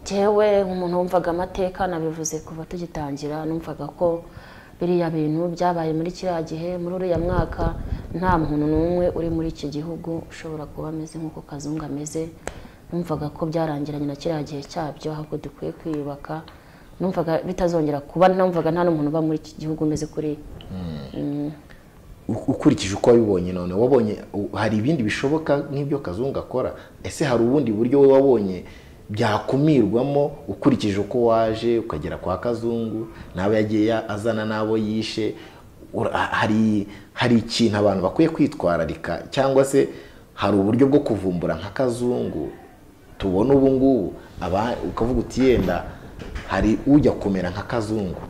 Jewe umuntu wumvaga amateka, nabivuze kuva tugitangira, numvaga ko biriya bintu byabaye muri kiriya gihe muri uriya mwaka nta muntu n'umwe uri muri iki gihugu ushobora kuba ameze nk'uko Kazungu ameze. Numvaga ko byarangiranye na kiriya gihe cyabyo, ahubwo dukwiye kwiyubaka. Numvaga bitazongera kuba, numvaga nta n'umuntu uba muri iki gihugu umeze kuri. Ukurikije uko wabibonye none, wabonye hari ibindi bishoboka nk'ibyo Kazungu akora? Ese hari ubundi buryo we wabonye byakumirwamo ukurikije uko waje ukagera kwa Kazungu, nawe yagiye azana nabo yishe? Hari ikintu abantu bakwiye kwitwararika, cyangwa se hari uburyo bwo kuvumbura nka Kazungu tubona ubu ngubu ukavuga uti yenda hari ujya kumera nka Kazungu,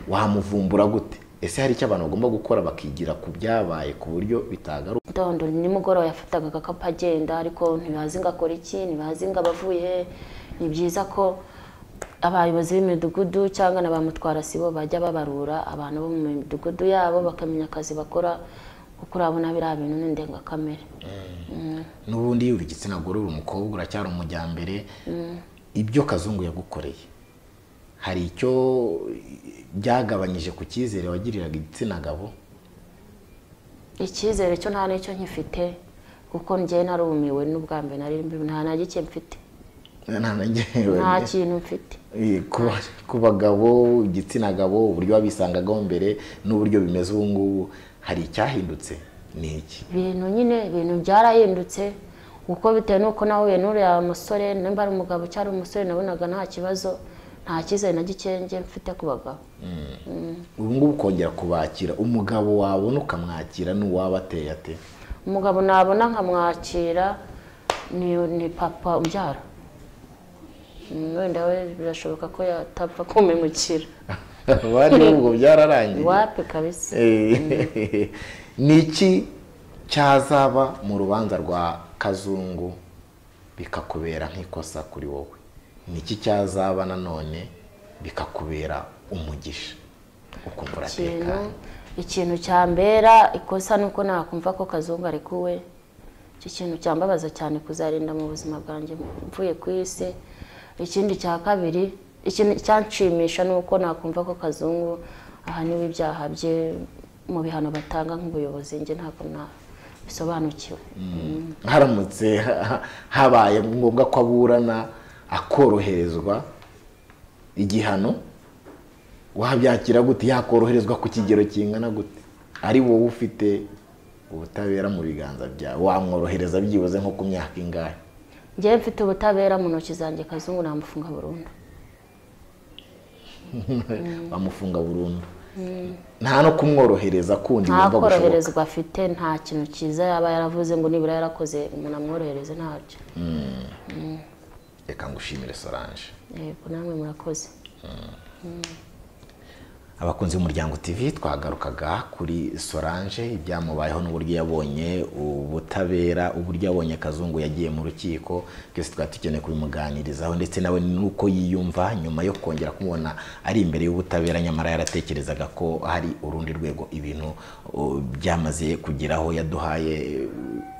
wamuvumbura gute? Ese hari icyo abantu bagomba gukora bakigira ku byabaye ku buryo bitagaruka? Ndondo nimugoroba yafataga agakapu agenda, ariko ntibazi ngo akora iki, ntibazi ngo abavuye. Ni byiza ko abayobozi b'imidugudu cyangwa n'abamutwara sibo bajya babarura abantu bo mu midugudu yabo, bakamenya akazi bakora, kuko urabona biriya bintu ni ndengakamere. N'ubundi uri igitsina gore, uri umukobwa, uracyari umujyambere. Ibyo Kazungu yagukoreye hari icyo byagabanyije ku cyizere wagiriraga igitsina gabo? Icyizere cyo nta n'icyo nkifite, kuko njye narumiwe n'ubwa mbere nari nta na gike mfite. Nta kintu mfite. Ku bagabo, igitsina gabo, uburyo wabisangagaho mbere n'uburyo bimeze ubu ngubu, hari icyahindutse? Ni iki? Ibintu byarahindutse, kuko bitewe n'uko nahuye n'uriya musore, nimba ari umugabo cyari umusore, nabonaga nta kibazo, nta cyizere na gikenge mfite ku bagabo. Ubu ngubu kongera kubakira umugabo wabona ukamwakira n'uwaba ateye ate? Umugabo nabona nkamwakira ni papa umbyara. Wenda we birashoboka ko yatapfa kumemukira. Bari ubwo byararangiye. Wapi kabisa. Niki cyazaba mu rubanza rwa Kazungu bikakubera nk'ikosa kuri wowe? Niki cyazaba nanone bikakubera umugisha ukumva uratekanye? Ikintu cyambera ikosa nuko nakumva ko Kazungu ari kuwe. Icyo kintu cyambabaza cyane kuzarinda mu buzima bwanjye mvuye ku isi. Ikindi cya kabiri, ikintu cyanshimisha nuko nakumva ko Kazungu ahaniwe ibyaha bye mu bihano batanga nk'ubuyobozi, nge ntabwo bisobanukiwe. Haramutse habaye ngombwa ko aburana akoroherezwa igihano, wabyakira gute? Yakoroherezwa ku kigero kingana gute? Ari wowe ufite ubutabera mu biganza byawe, wamworohereza byibuze nko ku myaka ingahe? Ngiye mfite ubutabera mu ntoki zanjye, Kazungu namufunga burundu. Bamufunga burundu? Nta no kumworohereza kundi wumva gushoboka? Nta koroherezwa afite, nta kintu cyiza yaba yaravuze ngo nibura yarakoze umuntu amworohereze, ntacyo. Reka ngushimire Solange. Yego, namwe murakoze. Abakunzi b'Umuryango TV, twagarukaga kuri Solange, ibyamubayeho n'uburyo yabonye ubutabera, uburyo yabonye Kazungu yagiye mu rukiko, byose twari tukeneye kubimuganirizaho, ndetse nawe nuko yiyumva nyuma yo kongera kumubona ari imbere y'ubutabera, nyamara yaratekerezaga ko hari urundi rwego ibintu byamaze kugeraho. Yaduhaye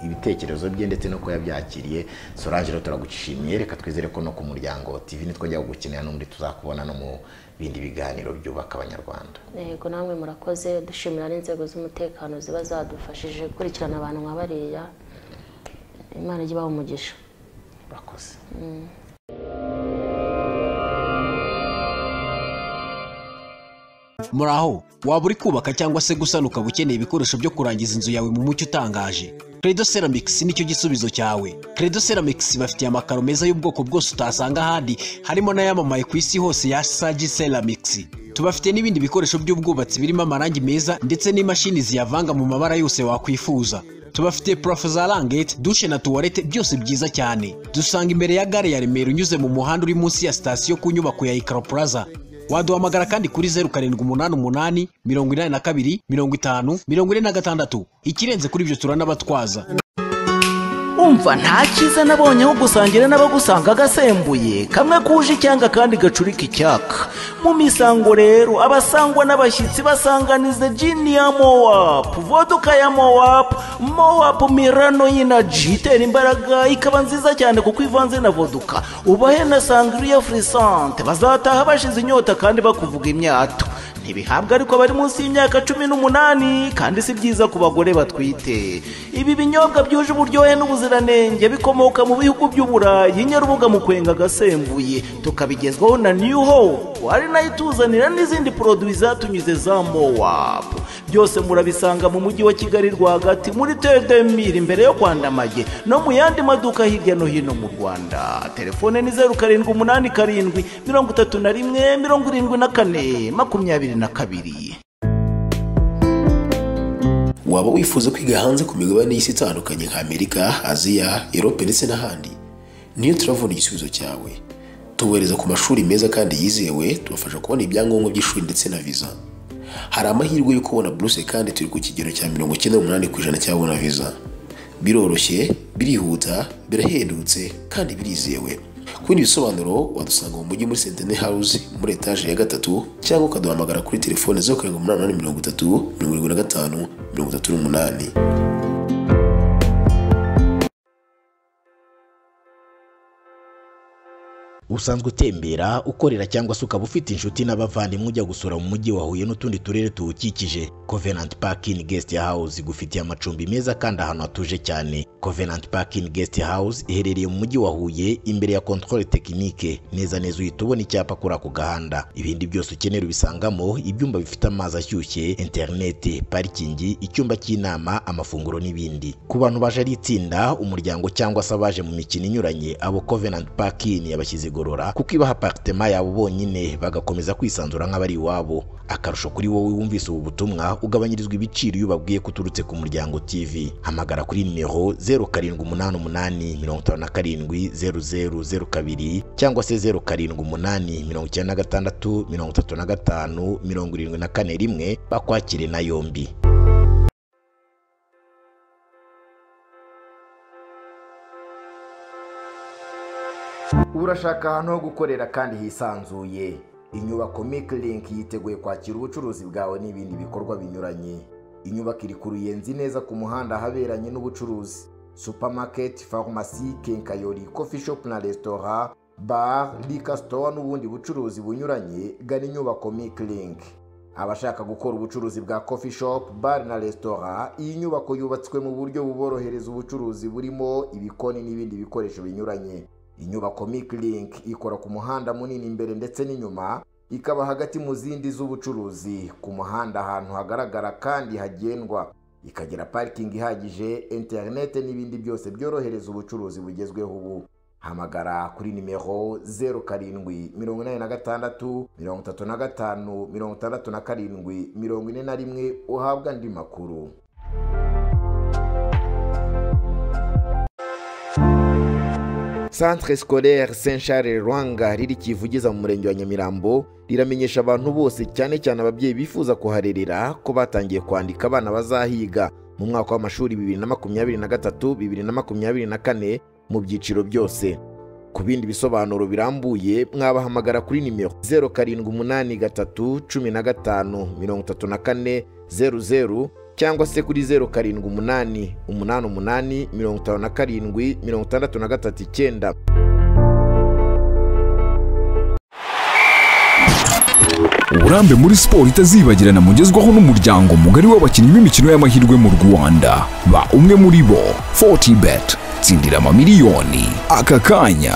ibitekerezo bye ndetse no ko yabyakiriye. Solange rero turagushimiye, reka twizere ko no ku Muryango TV nitwongera gukenera n'undi tuzakubona no mu bindi biganiro byubaka Abanyarwanda. Yego, namwe murakoze. Dushimira n'inzego z'umutekano ziba zadufashije gukurikirana abantu nka bariya. Imana ijye ibaha umugisha. Murakoze. Muraho, waba uri kubaka cyangwa se gusana ukaba ukeneye ibikoresho byo kurangiza inzu yawe mu mucyo utangaje? Credo Ceramics nicyo gisubizo cyawe. Credo Ceramics bafitiye amakaro meza y'ubwoko bwose utasanga ahandi, harimo n'ayamamaye ku isi hose ya Sagi Ceramics. Tubafite n'ibindi bikoresho by'ubwubatsi birimo amarangi meza ndetse n'imashini ziyavanga mu mabara yose wakwifuza. Tubafite parafo za rangete, dushe na tuwarete, byose byiza cyane. Dusanga imbere ya gare ya Remera unyuze mu muhanda uri munsi ya sitasiyo ku nyubako ya Ikaro Plaza. Waduhamagara kandi kuri 0788 82 50 46. Ikirenze kuri ibyo turanabatwaza. Umva nta cyiza nabonye aho gusangira n'abagusanga agasembuye, kamwe kuje icyanga kandi gacurika icyaka. Mu misango rero abasangwa n'abashyitsi basanganiza jini ya Moap, vodka ya Moap Mirano y'inaji itera imbaraga, ikaba nziza cyane kuko ivanze na vodka. Ubahe na sangria frisante, bazataha bashize inyota kandi bakuvuga imyato. ntibihabwa ariko bari munsi y'imyaka 18 kandi si byiza ku bagore batwite. Ibi binyobwa byuje uburyohe n'ubuziranenge bikomoka mu bihugu by'Uburayi, Nyarubuga mu kwenga gasembuye, tukabigezwaho na New Hope ari nayo ituzanira n'izindi produits zatunyuze za Moab. Byose murabisanga mu mujyi wa Kigali rwagati muri Tedemir imbere yo Kwandamage no mu yandi maduka hirya no hino mu Rwanda. Telefone ni 0787 31 74 Waba wifuza kwiga hanze ku migabane y'isi itandukanye nka Amerika, Aziya, Europe ndetse n'ahandi? Niyo Travel igisubizo cyawe. Tubohereza ku mashuri meza kandi yizewe, tubafasha kubona ibyangombwa by'ishuri ndetse na visa. Hari amahirwe yo kubona buruse kandi turi ku kigero cya 98% cyabona visa. Biroroshye, birihuta, birahendutse kandi birizewe. Kubindi bisobanuro wadusanga mu mujyi muri Centenary House muri etage ya 3 cyangwa ukaduhamagara kuri telefone 0783 75 38. Usanzwe utembera ukorera cyangwa se ukaba ufite inshuti n'abavandimwe ujya gusura mu mujyi wa Huye n'utundi turere tuwukikije, Covenant Park Inn Guest House igufitiye amacumbi meza kandi ahantu hatuje cyane. Covenant Park Inn Guest House iherereye mu mujyi wa Huye imbere ya controle technique, neza uhita ubona icyapa kuri ako gahanda. Ibindi byose ukenera ubisangamo: ibyumba bifite amazi ashyushye, internet, parking, icyumba cy'inama, amafunguro n'ibindi. Ku bantu baje ari itsinda, umuryango cyangwa se abaje mu mikino inyuranye, abo Covenant Park Inn yabashyize gorora kuko ibaha apartment yabo bonyine bagakomeza kwisanzura nk'abari iwabo. Akarusho kuri wowe wumvise ubu butumwa, ugabanyirizwa ibiciro iyo babwiye kuturutse ku Muryango TV. Hamagara kuri nimero 0788570002 cyangwa se 0788963574 bakwakire na yombi. Urashaka ahantu ho gukorera kandi hisanzuye? Inyubako Miclink yiteguye kwakira ubucuruzi bwawe n'ibindi bikorwa binyuranye. Inyubako iri ku Ruyenzi neza ku muhanda haberanye n'ubucuruzi. Supermarket, pharmacy, kenkayori, coffee shop na restaurant, bar, liquor store n'ubundi bucuruzi bunyuranye, gana inyubako Miclink. Abashaka gukora ubucuruzi bwa coffee shop, bar na restaurant, iyi nyubako yubatswe mu buryo buborohereza ubucuruzi burimo ibikoni n'ibindi bikoresho binyuranye. Inyubako Miclink ikora ku muhanda munini imbere ndetse n'inyuma, ikaba hagati mu zindi z'ubucuruzi ku muhanda ahantu hagaragara kandi hagendwa, ikagira parking ihagije, internet n'ibindi byose byorohereza ubucuruzi bugezweho ubu. Hamagara kuri nimero 0786356741 uhabwa andi makuru. Centre Scolaire Saint Charles Rwanga riri Kivugiza mu murenge wa Nyamirambo riramenyesha abantu bose cyane cyane ababyeyi bifuza kuharerera ko batangiye kwandika abana bazahiga mu mwaka w'amashuri 2023-2024 mu byiciro byose. Ku bindi bisobanuro birambuye mwabahamagara kuri nimero 0788153400 cyangwa se kuri 0788585763. Uburambe muri siporo itazibagirana mugezwaho n'umuryango mugari w'abakinnyi b'imikino y'amahirwe mu Rwanda. Ba umwe muri bo, 40bet, tsindira amamiliyoni aka kanya.